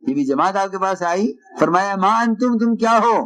یہ بھی جماعت آپ کے پاس آئی، فرمایا ما انتم، تم کیا ہو؟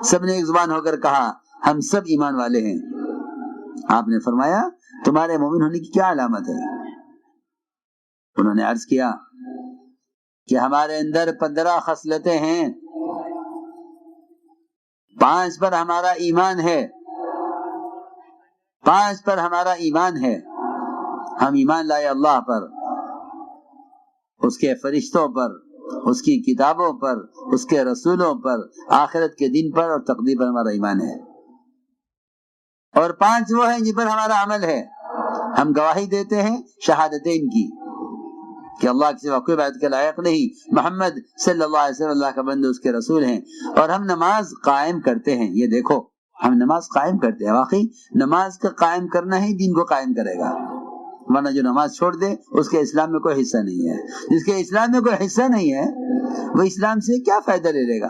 سب نے ایک زبان ہو کر کہا ہم سب ایمان والے ہیں۔ آپ نے فرمایا تمہارے مومن ہونے کی کیا علامت ہے؟ انہوں نے عرض کیا کہ ہمارے اندر 15 خصلتیں ہیں، 5 پر ہمارا ایمان ہے، 5 پر ہمارا ایمان ہے۔ ہم ایمان لائے اللہ پر، اس کے فرشتوں پر، اس کی کتابوں پر، اس کے رسولوں پر، آخرت کے دن پر اور تقدیر پر ہمارا ایمان ہے۔ اور 5 وہ ہیں جن پر ہمارا عمل ہے۔ ہم گواہی دیتے ہیں شہادتین کی کہ اللہ کے سوا کوئی عبادت کے لائق نہیں، محمد صلی اللہ علیہ وسلم اللہ کا بندہ، اس کے رسول ہیں، اور ہم نماز قائم کرتے ہیں۔ یہ دیکھو ہم نماز قائم کرتے ہیں، واقعی نماز کا قائم کرنا ہی دین کو قائم کرے گا، ورنہ جو نماز چھوڑ دے اس کے اسلام میں کوئی حصہ نہیں ہے۔ جس کے اسلام میں کوئی حصہ نہیں ہے وہ اسلام سے کیا فائدہ لے لے گا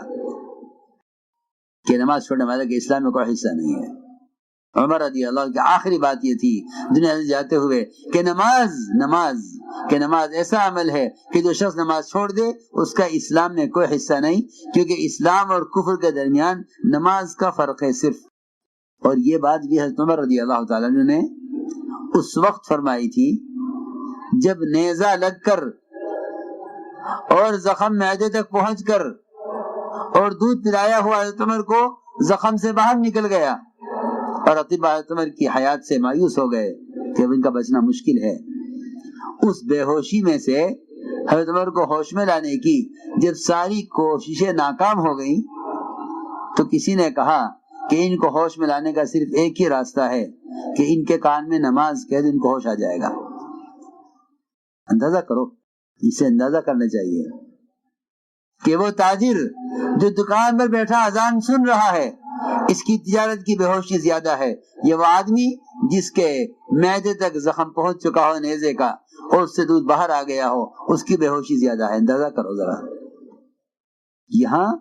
کہ نماز چھوڑنے والے کے اسلام میں کوئی حصہ نہیں ہے۔ عمر رضی اللہ عنہ کی آخری بات یہ تھی دنیا سے جاتے ہوئے کہ نماز ایسا عمل ہے کہ جو شخص نماز چھوڑ دے اس کا اسلام میں کوئی حصہ نہیں، کیونکہ اسلام اور کفر کے درمیان نماز کا فرق ہے صرف۔ اور یہ بات بھی حضرت عمر رضی اللہ تعالیٰ عنہ نے اس وقت فرمائی تھی جب نیزہ لگ کر اور زخم معدے تک پہنچ کر اور دودھ پلایا ہوا حضرت عمر کو زخم سے باہر نکل گیا، اور اطباء حضرت عمر کی حیات سے مایوس ہو گئے کہ اب ان کا بچنا مشکل ہے۔ اس بے ہوشی میں سے حضرت عمر کو ہوش میں لانے کی جب ساری کوششیں ناکام ہو گئیں تو کسی نے کہا کہ ان کو ہوش میں لانے کا صرف ایک ہی راستہ ہے کہ ان کے کان میں نماز کہہ دو، ان کو ہوش آ جائے گا۔ اندازہ کرو، اسے اندازہ کرنا چاہیے کہ وہ تاجر جو دکان پر بیٹھا اذان سن رہا ہے اس کی تجارت کی بے ہوشی زیادہ ہے، یہ وہ آدمی جس کے معدے تک زخم پہنچ چکا ہو نیزے کا اور اس سے دودھ باہر آ گیا ہو، اس کی بے ہوشی زیادہ ہے۔ اندازہ کرو ذرا۔ یہاں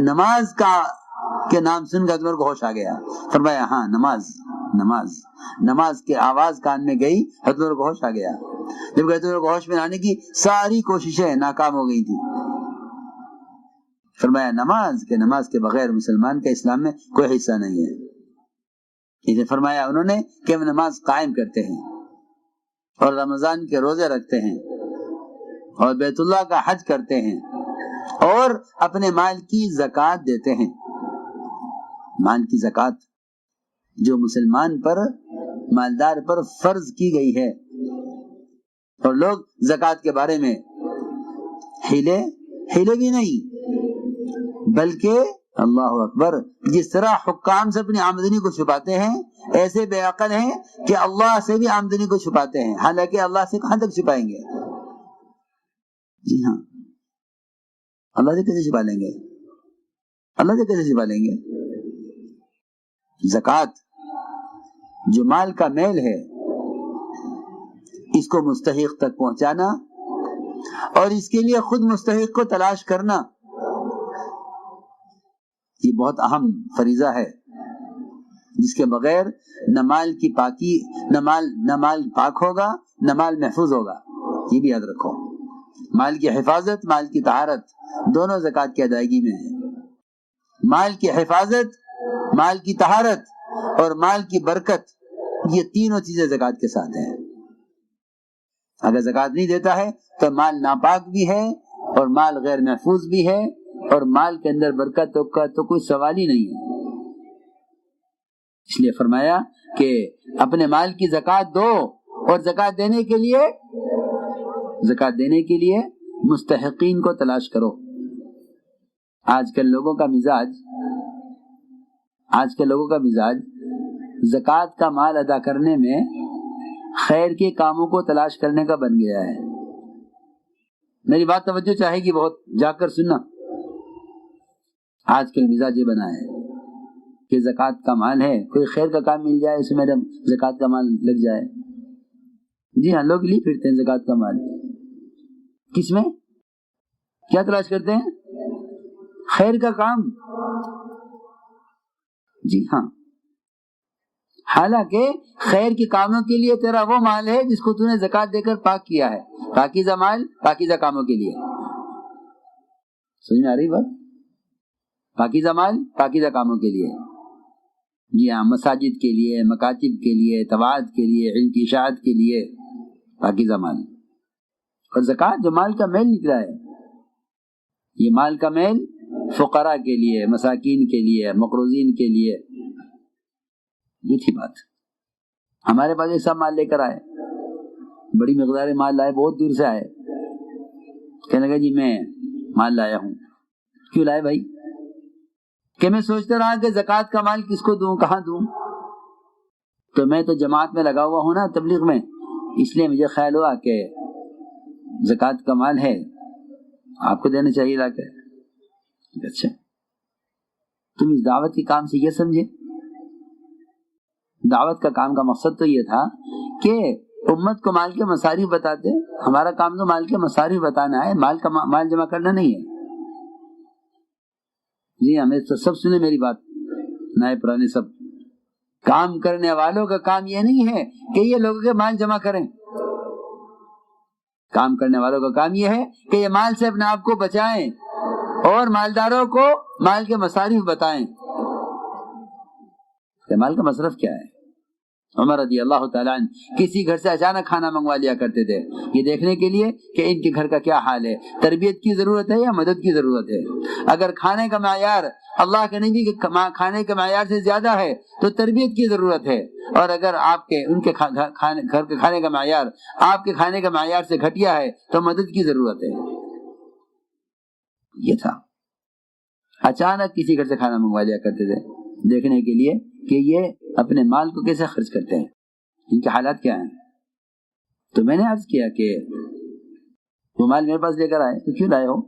نماز کا کے نام سن کر عمر کو ہوش آ گیا، فرمایا ہاں نماز کے آواز کان میں گئی، حضرت عمر کو ہوش آ گیا۔ جب حضرت عمر کو ہوش میں لانے کی ساری کوششیں ناکام ہو گئی تھی، فرمایا نماز کے بغیر مسلمان کا اسلام میں کوئی حصہ نہیں ہے۔ اسے فرمایا انہوں نے کہ ہم نماز قائم کرتے ہیں اور رمضان کے روزے رکھتے ہیں اور بیت اللہ کا حج کرتے ہیں اور اپنے مال کی زکوٰۃ دیتے ہیں۔ مال کی زکوٰۃ جو مسلمان پر، مالدار پر فرض کی گئی ہے، اور لوگ زکوٰۃ کے بارے میں ہیلے بھی نہیں، بلکہ اللہ اکبر جس طرح حکام سے اپنی آمدنی کو چھپاتے ہیں ایسے بے عقل ہیں کہ اللہ سے بھی آمدنی کو چھپاتے ہیں، حالانکہ اللہ سے کہاں تک چھپائیں گے؟ جی ہاں، اللہ سے کیسے چھپا لیں گے؟ اللہ سے کیسے چھپا لیں گے؟ زکوٰۃ جو مال کا میل ہے اس کو مستحق تک پہنچانا اور اس کے لیے خود مستحق کو تلاش کرنا، یہ بہت اہم فریضہ ہے جس کے بغیر نہ مال کی پاکی، نہ مال پاک ہوگا، نہ مال محفوظ ہوگا۔ یہ بھی یاد رکھو، مال کی حفاظت، مال کی طہارت دونوں زکوٰۃ کی ادائیگی میں ہے۔ مال کی حفاظت، مال کی طہارت اور مال کی برکت، یہ تینوں چیزیں زکوٰۃ کے ساتھ ہیں۔ اگر زکوٰۃ نہیں دیتا ہے تو مال ناپاک بھی ہے اور مال غیر محفوظ بھی ہے، اور مال کے اندر برکت کا تو کوئی سوال ہی نہیں ہے۔ اس لیے فرمایا کہ اپنے مال کی زکوٰۃ دو، اور زکوٰۃ دینے کے لیے مستحقین کو تلاش کرو۔ آج کل لوگوں کا مزاج زکوٰۃ کا مال ادا کرنے میں خیر کے کاموں کو تلاش کرنے کا بن گیا ہے۔ میری بات توجہ چاہے گی، بہت جا کر سننا۔ آج کل مزاج یہ بنا ہے کہ زکوٰۃ کا مال ہے، کوئی خیر کا کام مل جائے اس میں زکوٰۃ کا مال لگ جائے۔ جی ہاں، لوگ لی پھرتے ہیں زکوٰۃ کا مال۔ کس میں کیا تلاش کرتے ہیں؟ خیر کا کام۔ جی ہاں، حالانکہ خیر کے کاموں کے لیے تیرا وہ مال ہے جس کو تو نے زکوٰۃ دے کر پاک کیا ہے۔ پاکیزہ مال پاکیزہ کاموں کے لیے، سمجھ میں آ رہی بات؟ پاکیزہ مال پاکیزہ کاموں کے لیے، جی ہاں، مساجد کے لیے، مکاتب کے لیے، طاعات کے لیے، علم کی اشاعت کے لیے پاکیزہ مال۔ اور زکوٰۃ جو مال کا میل نکلا ہے، یہ مال کا میل فقراء کے لیے، مساکین کے لیے، مقروضین کے لیے، یہ تھی بات۔ ہمارے پاس ایک سب مال لے کر آئے، بڑی مقدار مال لائے، بہت دور سے آئے، کہنے لگا جی میں مال لایا ہوں۔ کیوں لائے بھائی؟ کہ میں سوچتا رہا کہ زکوٰۃ کا مال کس کو دوں، کہاں دوں، تو میں تو جماعت میں لگا ہوا ہوں نا، تبلیغ میں، اس لیے مجھے خیال ہوا کہ زکوٰۃ کا مال ہے، آپ کو دینا چاہیے لا کے۔ اچھا، تم اس دعوت کے کام سے یہ سمجھے؟ دعوت کا کام کا مقصد تو یہ تھا کہ امت کو مال کے مصارف بتاتے، ہمارا کام تو مال کے مصارف بتانا ہے، مال جمع کرنا نہیں ہے۔ جی ہمیں سب سنے میری بات، نئے پرانے سب، کام کرنے والوں کا کام یہ نہیں ہے کہ یہ لوگوں کے مال جمع کریں، کام کرنے والوں کا کام یہ ہے کہ یہ مال سے اپنے آپ کو بچائیں اور مالداروں کو مال کے مصارف بتائیں کہ مال کا مصرف کیا ہے۔ عمر رضی اللہ تعالیٰ عنہ کسی گھر سے اچانک کھانا منگوا لیا کرتے تھے، یہ دیکھنے کے لیے کہ ان کے گھر کا کیا حال ہے، تربیت کی ضرورت ہے یا مدد کی ضرورت ہے۔ اگر کھانے کا معیار اللہ کے نبی کے کھانے کے معیار سے زیادہ ہے تو تربیت کی ضرورت ہے، اور اگر آپ کے ان کے گھر کے کھانے کا معیار آپ کے کھانے کا معیار سے گھٹیا ہے تو مدد کی ضرورت ہے۔ یہ تھا، اچانک کسی گھر سے کھانا منگوا لیا کرتے تھے دیکھنے کے لیے کہ یہ اپنے مال کو کیسے خرچ کرتے ہیں، ان کے حالات کیا ہیں۔ تو میں نے عرض کیا کہ وہ مال میرے پاس لے کر آئے تو کیوں لائے ہو؟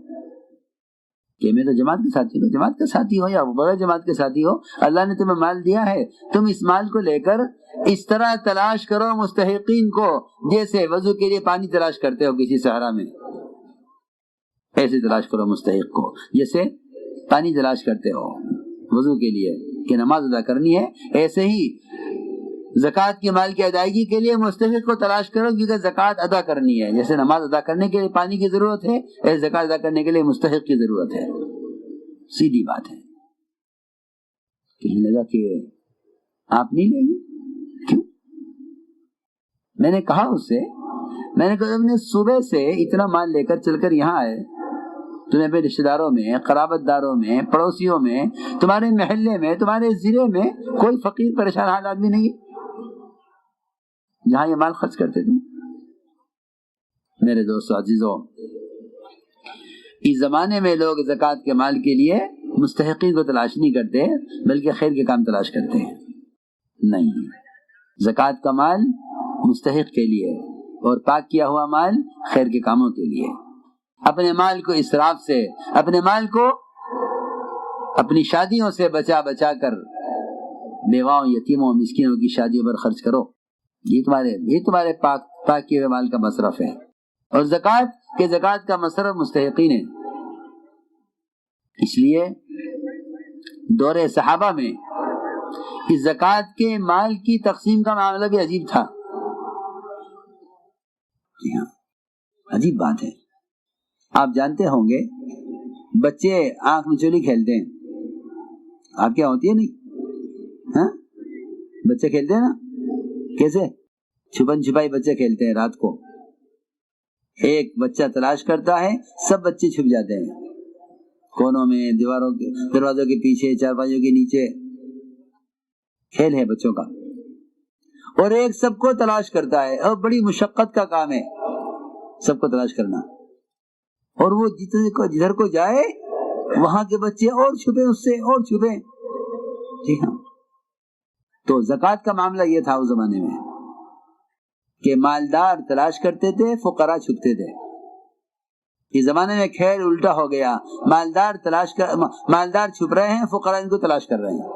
کہ میں تو جماعت کے ساتھی ہوں، جماعت کے ساتھی ہو یا بغیر جماعت کے ساتھی ہو، اللہ نے تمہیں مال دیا ہے، تم اس مال کو لے کر اس طرح تلاش کرو مستحقین کو، جیسے وضو کے لیے پانی تلاش کرتے ہو کسی صحرا میں، ایسے تلاش کرو مستحق کو، جیسے پانی تلاش کرتے ہو وضو کے لیے کہ نماز ادا کرنی ہے، ایسے ہی زکوٰۃ کے مال کی ادائیگی کے لیے مستحق کو تلاش کرو، کیونکہ زکوٰۃ ادا کرنی ہے، جیسے نماز ادا کرنے کے لیے پانی کی ضرورت ہے، ایسے زکوٰۃ ادا کرنے کے لیے مستحق کی ضرورت ہے۔ سیدھی بات ہے۔ کہنے لگا کہ آپ نہیں لیں گے؟ کیوں؟ میں نے کہا اس سے، میں نے کہا تم نے صبح سے اتنا مال لے کر چل کر یہاں آئے، تمہیں اپنے رشتے داروں میں، قرابت داروں میں، پڑوسیوں میں، تمہارے محلے میں، تمہارے ضلع میں کوئی فقیر پریشان حال آدمی نہیں ہے جہاں یہ مال خرچ کرتے تھے۔ میرے دوستو عزیزو، اس زمانے میں لوگ زکوٰۃ کے مال کے لیے مستحقین کو تلاش نہیں کرتے بلکہ خیر کے کام تلاش کرتے ہیں۔ نہیں، زکوٰۃ کا مال مستحق کے لیے اور پاک کیا ہوا مال خیر کے کاموں کے لیے۔ اپنے مال کو اسراف سے، اپنے مال کو اپنی شادیوں سے بچا بچا کر بیواؤں، یتیموں، مسکینوں کی شادیوں پر خرچ کرو، یہ تمہارے پاک کیے ہوئے مال کا مصرف ہے۔ اور زکوٰۃ کا مصرف مستحقین ہے۔ اس لیے دور صحابہ میں اس زکوٰۃ کے مال کی تقسیم کا معاملہ بھی عجیب تھا۔ جی ہاں، عجیب بات ہے۔ آپ جانتے ہوں گے بچے آنکھ مچولی کھیلتے ہیں، آپ کیا ہوتی ہے نہیں؟ ہاں، بچے کھیلتے ہیں نا، کیسے؟ چھپن چھپائی بچے کھیلتے ہیں رات کو، ایک بچہ تلاش کرتا ہے، سب بچے چھپ جاتے ہیں کونوں میں، دروازوں کے پیچھے، چارپائیوں کے نیچے، کھیل ہے بچوں کا۔ اور ایک سب کو تلاش کرتا ہے، اور بڑی مشقت کا کام ہے سب کو تلاش کرنا، اور وہ جدھر کو جائے وہاں کے بچے اور چھپے اس سے اور چھپے۔ جی ہاں، تو زکوٰۃ کا معاملہ یہ تھا اس زمانے میں کہ مالدار تلاش کرتے تھے، فقراء چھپتے تھے۔ اس زمانے میں کھیل الٹا ہو گیا، مالدار چھپ رہے ہیں، فقراء ان کو تلاش کر رہے ہیں،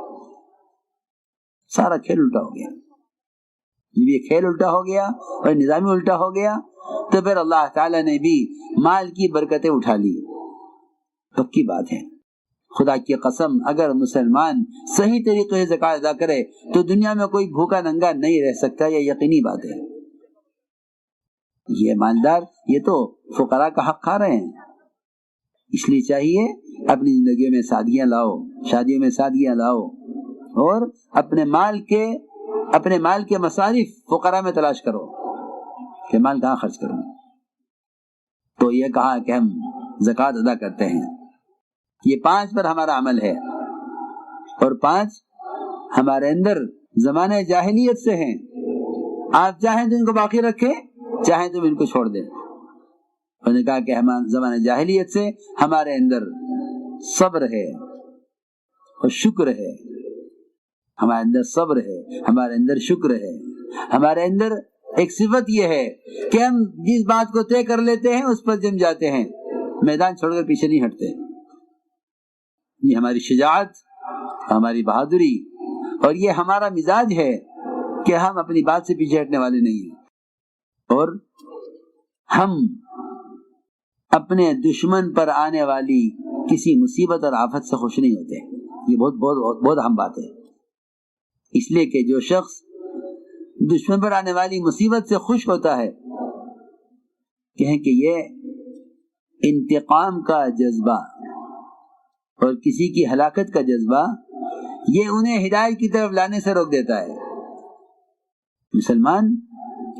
سارا کھیل الٹا ہو گیا۔ جب یہ کھیل الٹا ہو گیا اور نظام الٹا ہو گیا تو پھر اللہ تعالی نے بھی مال کی برکتیں اٹھا لی۔ پکی بات ہے، خدا کی قسم، اگر مسلمان صحیح طریقے سے زکوٰۃ ادا کرے تو دنیا میں کوئی بھوکا ننگا نہیں رہ سکتا، یہ یقینی بات ہے۔ یہ مالدار یہ تو فقراء کا حق کھا رہے ہیں، اس لیے چاہیے اپنی زندگیوں میں سادگیاں لاؤ، شادیوں میں سادگیاں لاؤ، اور اپنے مال کے مصارف فقراء میں تلاش کرو کہ مال کہاں خرچ کروں۔ تو یہ کہا کہ ہم زکوٰۃ ادا کرتے ہیں، یہ 5 پر ہمارا عمل ہے، اور 5 ہمارے اندر زمانہ جاہلیت سے ہیں۔ آپ چاہیں تو ان کو باقی رکھیں، چاہیں تو ان کو چھوڑ دیں۔ انہوں نے کہا کہ ہمارے زمانہ جاہلیت سے ہمارے اندر صبر ہے اور شکر ہے، ہمارے اندر صبر ہے، ہمارے اندر شکر ہے، ہمارے اندر ایک صفت یہ ہے کہ ہم جس بات کو طے کر لیتے ہیں اس پر جم جاتے ہیں، میدان چھوڑ کر پیچھے نہیں ہٹتے۔ یہ ہماری شجاعت، ہماری بہادری، اور یہ ہمارا مزاج ہے کہ ہم اپنی بات سے پیچھے ہٹنے والے نہیں ہیں، اور ہم اپنے دشمن پر آنے والی کسی مصیبت اور آفت سے خوش نہیں ہوتے۔ یہ بہت بہت بہت اہم بات ہے، اس لیے کہ جو شخص دشمن پر آنے والی مصیبت سے خوش ہوتا ہے، کہیں کہ یہ انتقام کا جذبہ اور کسی کی ہلاکت کا جذبہ، یہ انہیں ہدایت کی طرف لانے سے روک دیتا ہے۔ مسلمان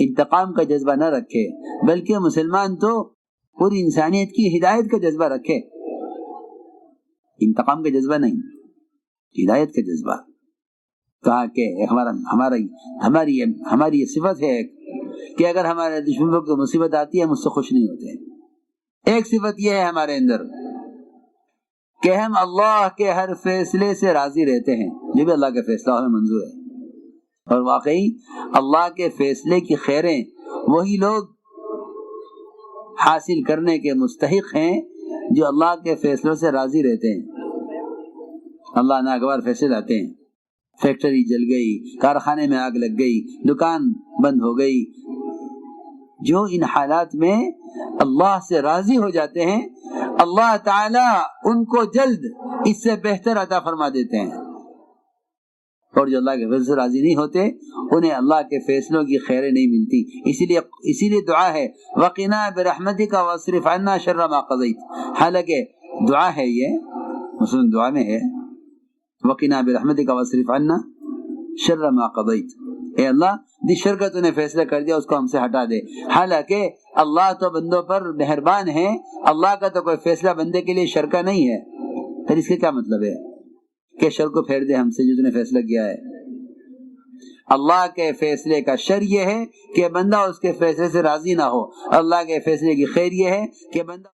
انتقام کا جذبہ نہ رکھے، بلکہ مسلمان تو پوری انسانیت کی ہدایت کا جذبہ رکھے، انتقام کا جذبہ نہیں، ہدایت کا جذبہ۔ کہا کہ ہماری یہ صفت ہے کہ اگر ہمارے دشمنوں کو مصیبت آتی ہے ہم اس سے خوش نہیں ہوتے۔ ایک صفت یہ ہے ہمارے اندر کہ ہم اللہ کے ہر فیصلے سے راضی رہتے ہیں، جو بھی اللہ کا فیصلہ ہمیں منظور ہے، اور واقعی اللہ کے فیصلے کی خیریں وہی لوگ حاصل کرنے کے مستحق ہیں جو اللہ کے فیصلوں سے راضی رہتے ہیں۔ اللہ ناگوار فیصلے لاتے ہیں، فیکٹری جل گئی، کارخانے میں آگ لگ گئی، دکان بند ہو گئی، جو ان حالات میں اللہ سے راضی ہو جاتے ہیں، اللہ تعالی ان کو جلد اس سے بہتر عطا فرما دیتے ہیں، اور جو اللہ کے فیصلے سے راضی نہیں ہوتے انہیں اللہ کے فیصلوں کی خیریں نہیں ملتی۔ اسی لیے دعا ہے وَقِنَا بِرَحْمَتِكَ وَاصْرِفْ عَنَّا شَرَّ مَا قَضَيْتَ، حالانکہ دعا ہے، یہ مسلم دعا میں ہے وَقِنَا بِرَحْمَتِكَ وَاصْرِفْ عَنَّا شَرَّ مَا قَضَيْتَ، اے اللہ جس شر کا تو نے فیصلہ کر دیا اس کو ہم سے ہٹا دے۔ حالانکہ اللہ تو بندوں پر مہربان ہے، اللہ کا تو کوئی فیصلہ بندے کے لیے شر کا نہیں ہے، پھر اس کا کیا مطلب ہے کہ شر کو پھیر دے ہم سے جو تو نے فیصلہ کیا ہے۔ اللہ کے فیصلے کا شر یہ ہے کہ بندہ اس کے فیصلے سے راضی نہ ہو، اللہ کے فیصلے کی خیر یہ ہے کہ بندہ